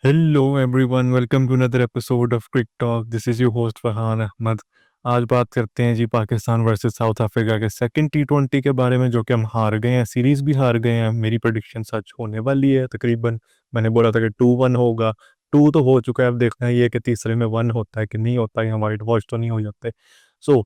Hello everyone, welcome to another episode of Quick Talk. This is your host Farhan Ahmad. आज बात करते हैं जी Pakistan versus south Africa के second टी20 के बारे में, जो कि हम हार गए हैं, सीरीज़ भी हार गए हैं. मेरी प्रेडिक्शन सच होने वाली है तकरीबन. मैंने बोला था कि 2-1 होगा, 2 तो हो चुका है. अब देखना ये है कि तीसरे में 1 होता है कि नहीं होता है, या वाइट वॉश तो नहीं हो जाते. सो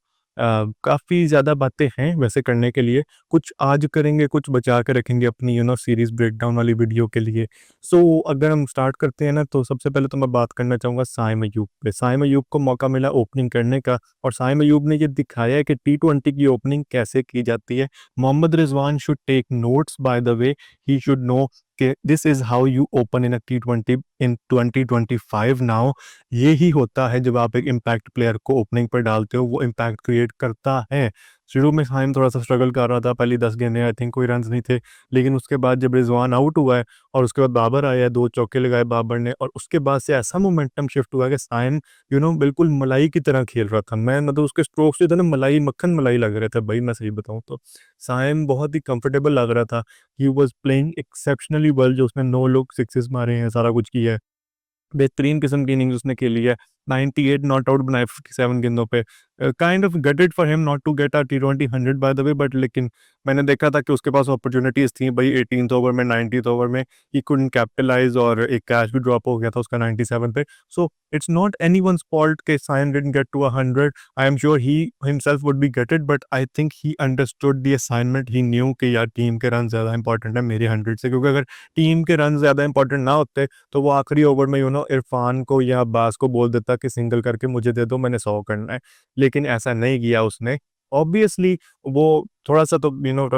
काफ़ी ज़्यादा बातें हैं वैसे करने के लिए. कुछ आज करेंगे, कुछ बचा के रखेंगे अपनी सीरीज़ ब्रेकडाउन वाली वीडियो के लिए. अगर हम स्टार्ट करते हैं ना, तो सबसे पहले तो मैं बात करना चाहूँगा साइम अयूब पे. साइम अयूब को मौका मिला ओपनिंग करने का, और साइम अयूब ने ये दिखाया है कि टी20 की ओपनिंग कैसे की जाती है. Mohammad Rizwan should take notes by the way. He should know कि this is how you open in a टी20 इन 2025 नाउ. ये ही होता है जब आप एक इम्पैक्ट प्लेयर को ओपनिंग पर डालते हो, वो इम्पैक्ट क्रिएट करता है. शुरू में साइम थोड़ा सा स्ट्रगल कर रहा था, पहली 10 गेंदें आई थिंक कोई रन नहीं थे. लेकिन उसके बाद जब रिजवान आउट हुआ है और उसके बाद बाबर आया, 2 चौके लगाए बाबर ने, और उसके बाद से ऐसा मोमेंटम शिफ्ट हुआ कि साइम बिल्कुल मलाई की तरह खेल रहा था. मैं मतलब उसके स्ट्रोक्स जो थे ना, मलाई मक्खन मलाई लग रहे थे भाई, मैं सही बताऊँ तो. साइम बहुत ही कंफर्टेबल लग रहा था. He was playing exceptionally well. जो उसने 9 लोग सिक्सेस मारे हैं, सारा कुछ किया है. बेहतरीन किस्म की इनिंग्स उसने खेली है. 98 नॉट आउट बनाए 57 गेंदों पे. Kind of gutted for him not to get a टी20 100 बाय द वे, बट लेकिन मैंने देखा था कि उसके पास अपॉर्चुनिटीज थी भाई. 18th ओवर में, 19th ओवर में ही कुडंट कैपिटलाइज, और एक कैच भी ड्रॉप हो गया था उसका 97 पे. So it's not anyone's fault के Saim didn't get to 100. I am sure he himself would be gutted, but I think he understood the assignment. He knew कि यार टीम के रन ज़्यादा इंपॉर्टेंट है मेरे 100 से, क्योंकि अगर टीम के रन ज़्यादा इंपॉर्टेंट ना होते तो वो आखिरी ओवर में इरफान को या अब्बास को बोल देता कि सिंगल करके मुझे दे दो, मैंने 100 करना है. लेकिन ऐसा नहीं किया उसने. ऑब्वियसली वो थोड़ा सा तो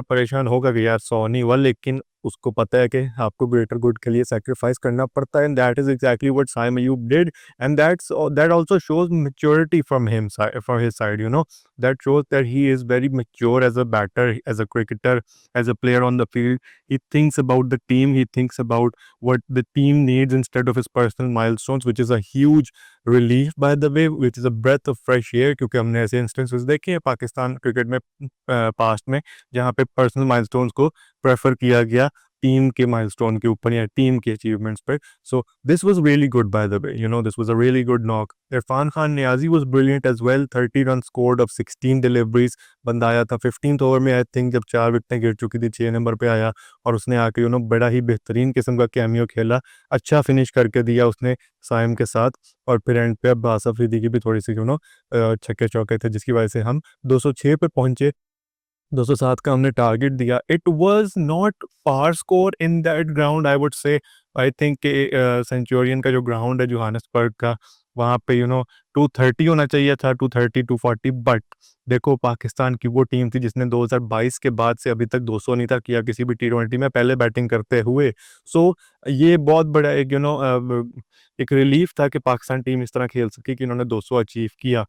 परेशान होगा कि यार 100 नहीं हुआ, लेकिन उसको पता है कि आपको ग्रेटर गुड के लिए सेक्रीफाइस करना पड़ता है. And that is exactly what Saim Ayub did. And that also shows maturity from him, from his side. That shows that he is very mature as a batter, as a cricketer, as a player on the field. He thinks about the team. He thinks about what the team needs instead of his personal milestones, which is a huge relief, by the way, which is a breath of fresh air. क्योंकि हमने ऐसे instances देखे हैं Pakistan cricket में past में, जहाँ पे personal milestones को प्रेफर किया गया टीम के माइलस्टोन के ऊपर या टीम के अचीवमेंट्स पे. So this was really good by the way. This was a really good knock. Irfan Khan Niazi was brilliant as well. 30 run scored off 16 deliveries. बंदा आया था 15th ओवर में, आई थिंक जब 4 विकेटें गिर चुकी थी, 6 नंबर पे आया, और उसने आके बड़ा ही बेहतरीन किस्म का कैमियो खेला. अच्छा फिनिश करके दिया उसने साइम के साथ. और फिर एंड पे अब्बास अफरीदी की भी थोड़ी सी छक्के चौके थे, जिसकी वजह से हम 206 पे पहुंचे. 207 का हमने टारगेट दिया. It was not far score in that ground, I would say. I think Centurion का जो ग्राउंड है जोहानिसबर्ग का, वहाँ पे 230 होना चाहिए था, 230 240. बट देखो, पाकिस्तान की वो टीम थी जिसने 2022 के बाद से अभी तक 200 नहीं था किया किसी भी टी20 में, पहले बैटिंग करते हुए. सो ये बहुत बड़ा एक रिलीफ था कि पाकिस्तान टीम इस तरह खेल सकी कि इन्होंने 200 अचीव किया.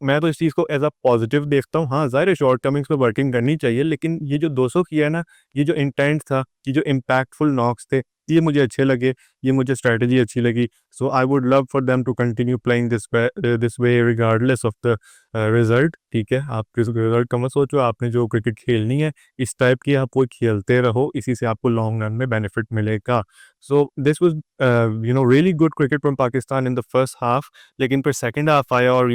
मैं तो इस चीज़ को एज़ अ पॉजिटिव देखता हूँ. हाँ, ज़ाहिर है शॉर्टकमिंग्स पे वर्किंग करनी चाहिए, लेकिन ये जो 200 किया है ना, ये जो इंटेंट था, ये जो इम्पैक्टफुल नॉक्स थे, ये मुझे अच्छे लगे, ये मुझे स्ट्रैटेजी अच्छी लगी. So I would love for them to continue playing this way regardless of the result. ठीक है, आप किस रिजल्ट का मत सोचो, आपने जो क्रिकेट खेलनी है इस टाइप की आप वो खेलते रहो, इसी से आपको लॉन्ग रन में बेनिफिट मिलेगा. So this was really good cricket from Pakistan in the first half. लेकिन फिर सेकंड हाफ आया, और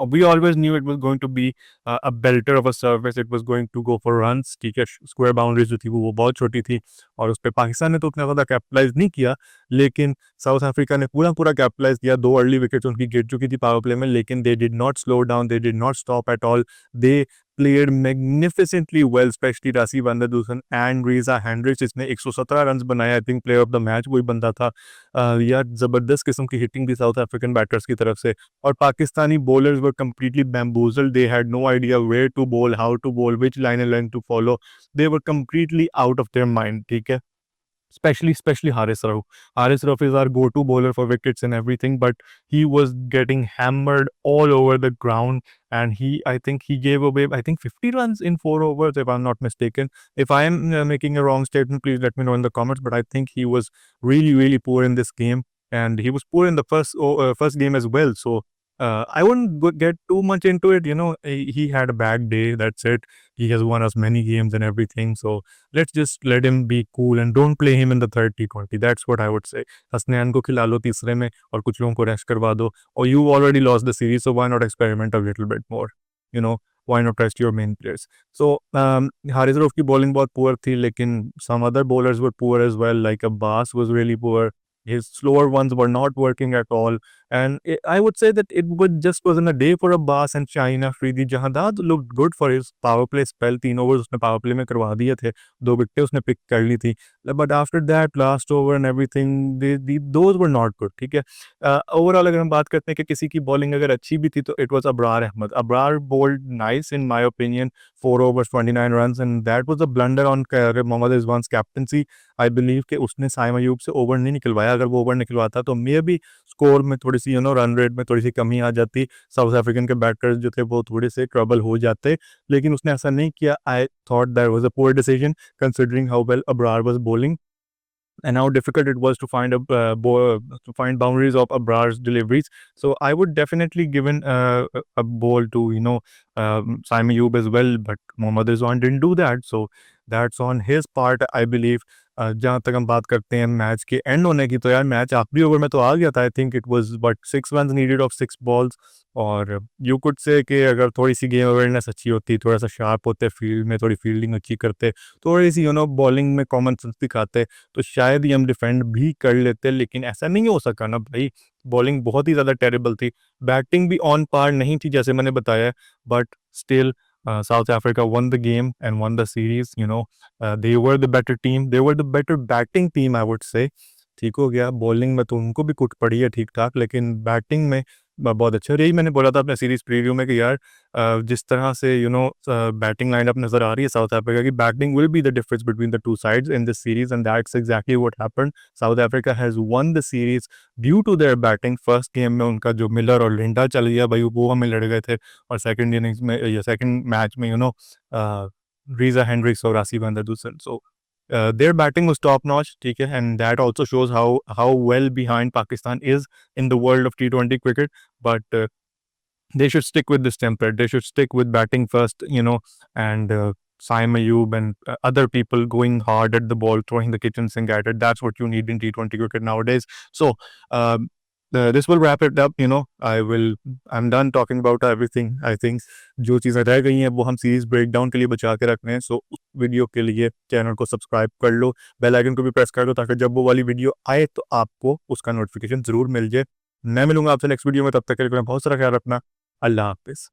we always knew it was going to be a belter of a surface. It was going to go for runs. ठीक है, square boundaries जो थी वो बहुत छोटी थी, और उस पे पाकिस्तान ने तो उतना ज़्यादा कैपिटलाइज नहीं किया. लेकिन साउथ अफ्रीका ने पूरा पूरा कैपिटलाइज किया. 2 अर्ली विकेट्स उनकी गिर चुकी थी पावर प्ले में, लेकिन they did not slow down, they did not stop at all. They played magnificently well, especially Rasif Vandadusan and Reza Hendricks, जिसने 117 रन बनाए. I think player of the match वही बंदा था. यार जबरदस्त किस्म की हिटिंग थी साउथ अफ्रीकन बैटर्स की तरफ से. और Pakistani bowlers were completely bamboozled. They had no idea where to bowl, how to bowl, which line and line to follow. They were completely out of their mind. ठीक है, especially Haris Rauf. Haris Rauf is our go-to bowler for wickets and everything, but he was getting hammered all over the ground, and I think he gave away, I think 50 runs in 4 overs, if I'm not mistaken. If I am making a wrong statement, please let me know in the comments. But I think he was really, really poor in this game, and he was poor in the first game as well. So I wouldn't get too much into it. He had a bad day. That's it. He has won us many games and everything. So let's just let him be cool and don't play him in the third T20. That's what I would say. Hasnain को खिला लो तीसरे में और कुछ लोगों को rest करवा दो. Or you already lost the series, so why not experiment a little bit more? You know, why not test your main players? So Haris Rauf की bowling बहुत poor थी, लेकिन some other bowlers were poor as well. Like Abbas was really poor. His slower ones were not working at all. And I would say that it wasn't a day for Abbas and Shaheen Afridi. Jahandad looked good for his power play spell. 3 overs उसने power play में करवा दिए थे. 2 विकेटें उसने pick कर ली थी. But after that, last over and everything, those were not good. ठीक है. Overall अगर हम बात करते हैं कि किसी की bowling अगर अच्छी भी थी तो it was Abrar Ahmed. Abrar bowled nice in my opinion. 4 overs, 29 runs, and that was a blunder on Mohammad Rizwan's captaincy. I believe कि उसने साइम अयूब से ओवर नहीं निकलवाया. अगर वो ओवर निकलवाता तो मे बी स्कोर में थोड़ी सी रन रेट में थोड़ी सी कमी आ जाती. साउथ अफ्रीकन के बैटर्स जो थे वो थोड़े से ट्रबल हो जाते, लेकिन उसने ऐसा नहीं किया. I thought that was a poor decision considering how well Abrar was bowling and how difficult it was to find boundaries of Abrar's deliveries. So I would definitely given a ball to Saim Ayub as well, but Mohammad Rizwan didn't do that. So that's on his part, I believe. जहाँ तक हम बात करते हैं match के and होने की, तो यार मैच आखिरी ओवर में तो आ गया था. I think it was but 6 runs needed off 6 balls. और यू कुड से कि अगर थोड़ी सी गेम अवेयरनेस अच्छी होती, थोड़ा सा शार्प होते फील्ड में, थोड़ी फील्डिंग अच्छी करते, थोड़ी सी बॉलिंग में कॉमन सेंस दिखाते, तो शायद ही हम डिफेंड भी कर लेते. लेकिन ऐसा नहीं हो सका ना भाई. बॉलिंग बहुत ही ज़्यादा टेरेबल थी. बैटिंग भी ऑन पार नहीं थी जैसे मैंने बताया, but still South Africa won the game and won the series. They were the better team. They were the better batting team, I would say. ठीक हो गया. बॉलिंग में तो उनको भी कुट पड़ी है ठीक ठाक, लेकिन बैटिंग में बहुत अच्छा. यही मैंने बोला था अपने सीरीज प्रीव्यू में कि यार जिस तरह से बैटिंग लाइनअप नजर आ रही है साउथ अफ्रीका की, batting will be the difference between the two sides in this series, and that's exactly what happened. South Africa has won the series due to their batting. First game में उनका जो Miller और लिंडा चल गया भाई, वो हमें लड़ गए थे. और सेकंड इनिंग्स में या सेकंड मैच में रीजा हेंड्रिक्स और आसिफ अंदर. सो their batting was top notch, ठीक है, and that also shows how well behind Pakistan is in the world of T20 cricket. But they should stick with this template. They should stick with batting first, and Saim Ayub and other people going hard at the ball, throwing the kitchen sink at it. That's what you need in T20 cricket nowadays. So this will wrap it up. I'm done talking about everything. I think जो चीज़ें रह गई हैं वो हम series breakdown के लिए बचा के रखने हैं. सो उस वीडियो के लिए चैनल को सब्सक्राइब कर लो, बेल आइकन को भी प्रेस कर लो, ताकि जब वो वाली वीडियो आए तो आपको उसका नोटिफिकेशन जरूर मिल जाए. मैं मिलूंगा आपसे नेक्स्ट वीडियो में. तब तक के लिए बहुत सारा ख्याल रखना. अल्लाह हाफिज़.